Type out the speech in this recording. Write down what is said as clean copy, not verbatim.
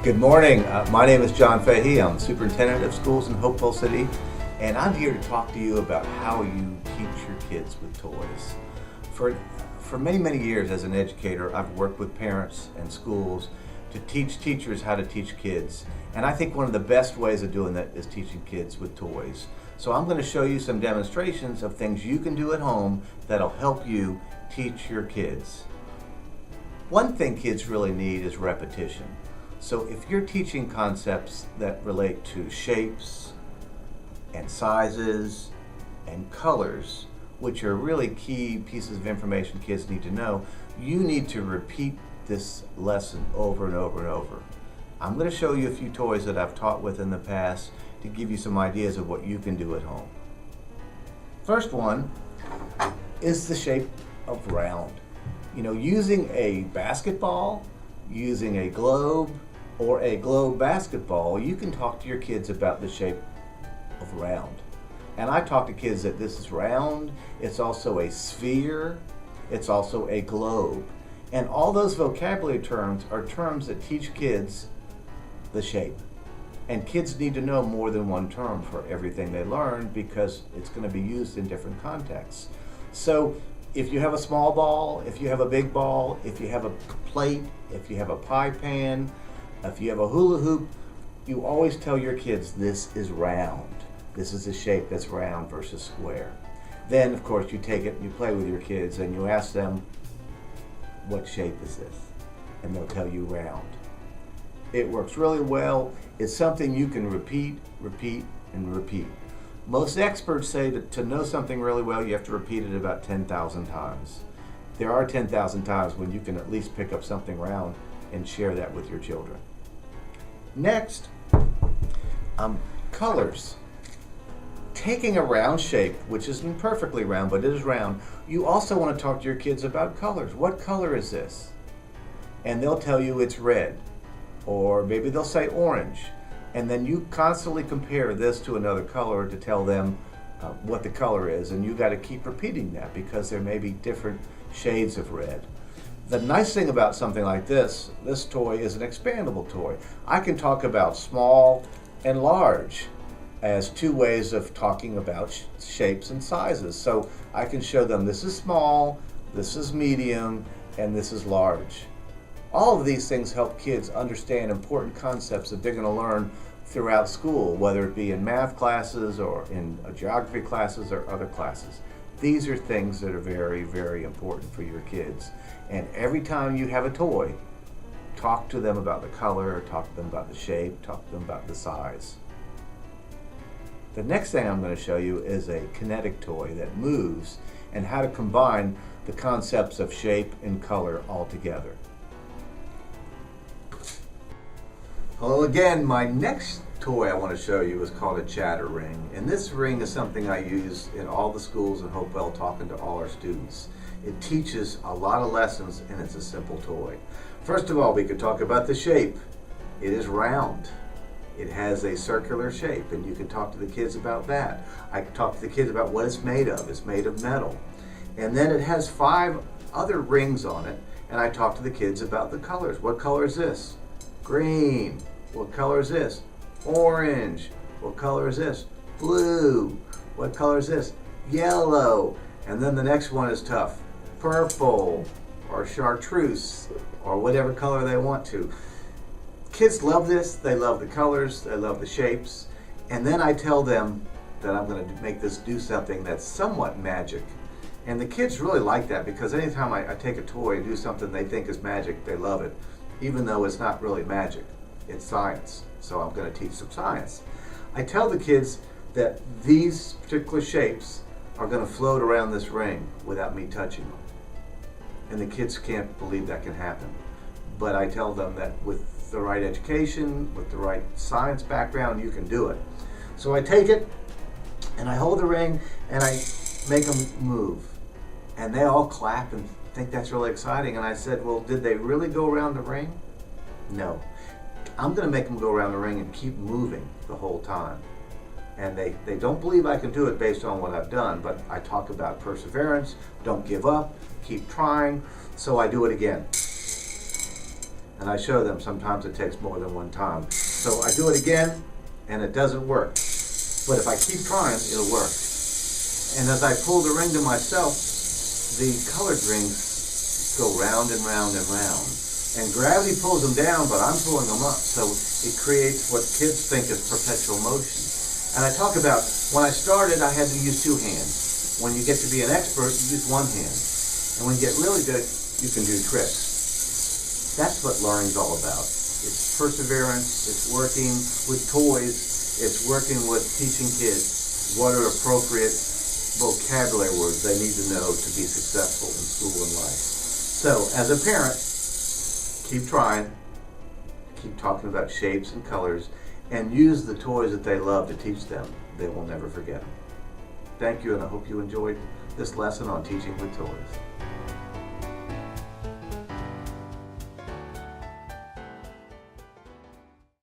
Good morning. My name is John Fahey. I'm Superintendent of Schools in Hopewell City, and I'm here to talk to you about how you teach your kids with toys. For many, many years as an educator, I've worked with parents and schools to teach teachers how to teach kids. And I think one of the best ways of doing that is teaching kids with toys. So I'm going to show you some demonstrations of things you can do at home that'll help you teach your kids. One thing kids really need is repetition. So if you're teaching concepts that relate to shapes and sizes and colors, which are really key pieces of information kids need to know, you need to repeat this lesson over and over and over. I'm going to show you a few toys that I've taught with in the past to give you some ideas of what you can do at home. First one is the shape of round. Using a basketball, using a globe, or a globe basketball, you can talk to your kids about the shape of round. And I talk to kids that this is round, it's also a sphere, it's also a globe. And all those vocabulary terms are terms that teach kids the shape. And kids need to know more than one term for everything they learn because it's going to be used in different contexts. So if you have a small ball, if you have a big ball, if you have a plate, if you have a pie pan, if you have a hula hoop, you always tell your kids this is round. This is a shape that's round versus square. Then, of course, you take it and you play with your kids and you ask them, what shape is this? And they'll tell you round. It works really well. It's something you can repeat, and repeat. Most experts say that to know something really well, you have to repeat it about 10,000 times. There are 10,000 times when you can at least pick up something round and share that with your children. Next, colors. Taking a round shape, which isn't perfectly round, but it is round, you also want to talk to your kids about colors. What color is this? And they'll tell you it's red, or maybe they'll say orange. And then you constantly compare this to another color to tell them what the color is, and you got to keep repeating that because there may be different shades of red. The nice thing about something like this toy is an expandable toy. I can talk about small and large as two ways of talking about shapes and sizes. So I can show them this is small, this is medium, and this is large. All of these things help kids understand important concepts that they're going to learn throughout school, whether it be in math classes or in geography classes or other classes. These are things that are very, very important for your kids. And every time you have a toy, talk to them about the color, talk to them about the shape, talk to them about the size. The next thing I'm going to show you is a kinetic toy that moves and how to combine the concepts of shape and color all together. Well, again, my next toy I want to show you is called a chatter ring. And this ring is something I use in all the schools in Hopewell talking to all our students. It teaches a lot of lessons and it's a simple toy. First of all, we could talk about the shape. It is round. It has a circular shape and you can talk to the kids about that. I can talk to the kids about what it's made of. It's made of metal. And then it has 5 other rings on it and I talk to the kids about the colors. What color is this? Green. What color is this? Orange. What color is this? Blue. What color is this? Yellow. And then the next one is tough. Purple or chartreuse or whatever color they want to. Kids love this. They love the colors. They love the shapes. And then I tell them that I'm going to make this do something that's somewhat magic. And the kids really like that because anytime I take a toy and do something they think is magic, they love it. Even though it's not really magic. It's science. So I'm going to teach some science. I tell the kids that these particular shapes are going to float around this ring without me touching them. And the kids can't believe that can happen. But I tell them that with the right education, with the right science background, you can do it. So I take it and I hold the ring and I make them move. And they all clap and think that's really exciting. And I said, well, did they really go around the ring? No. I'm going to make them go around the ring and keep moving the whole time. And they don't believe I can do it based on what I've done, but I talk about perseverance, don't give up, keep trying, so I do it again. and I show them sometimes it takes more than one time. So I do it again, and it doesn't work. But if I keep trying, it'll work. And as I pull the ring to myself, the colored rings go round and round and round. And gravity pulls them down, but I'm pulling them up. So it creates what kids think is perpetual motion. And I talk about, when I started, I had to use two hands. When you get to be an expert, you use one hand. And when you get really good, you can do tricks. That's what learning's all about. It's perseverance, it's working with toys, it's working with teaching kids what are appropriate vocabulary words they need to know to be successful in school and life. So, as a parent, keep trying, keep talking about shapes and colors, and use the toys that they love to teach them. They will never forget them. Thank you, and I hope you enjoyed this lesson on teaching with toys.